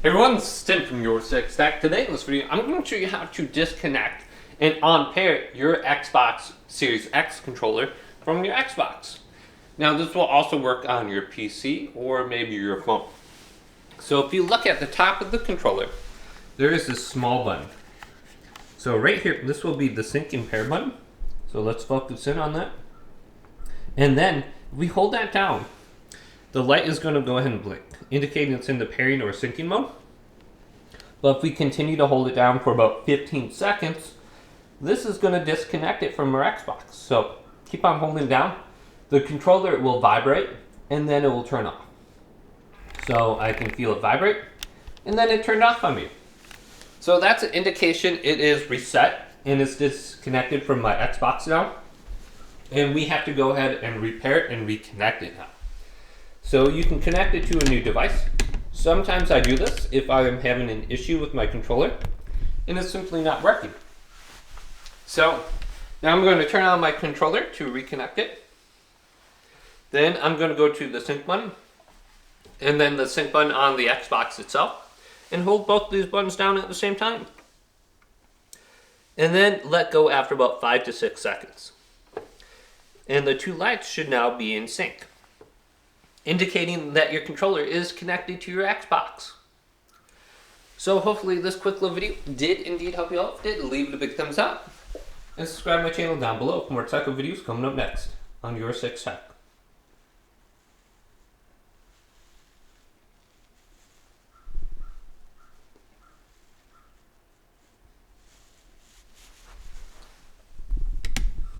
Hey everyone, this is Tim from YourSixGaming. Today in this video, I'm going to show you how to disconnect and unpair your Xbox Series X controller from your Xbox. Now this will also work on your PC or maybe your phone. So if you look at the top of the controller, there is this small button. So right here, this will be the sync and pair button. So let's focus in on that. And then if we hold that down, the light is going to go ahead and blink, indicating it's in the pairing or syncing mode. But if we continue to hold it down for about 15 seconds, this is going to disconnect it from our Xbox. So keep on holding it down. The controller will vibrate and then it will turn off. So I can feel it vibrate and then it turned off on me. So that's an indication it is reset and it's disconnected from my Xbox now. And we have to go ahead and repair it and reconnect it now. So you can connect it to a new device. Sometimes I do this if I am having an issue with my controller and it's simply not working. So now I'm going to turn on my controller to reconnect it. Then I'm going to go to the sync button and then the sync button on the Xbox itself and hold both these buttons down at the same time. And then let go after about 5 to 6 seconds. And the two lights should now be in sync, indicating that your controller is connected to your Xbox. So hopefully this quick little video did indeed help you out. If it did, leave it a big thumbs up and subscribe to my channel down below for more tech videos coming up next on Your Six Tech.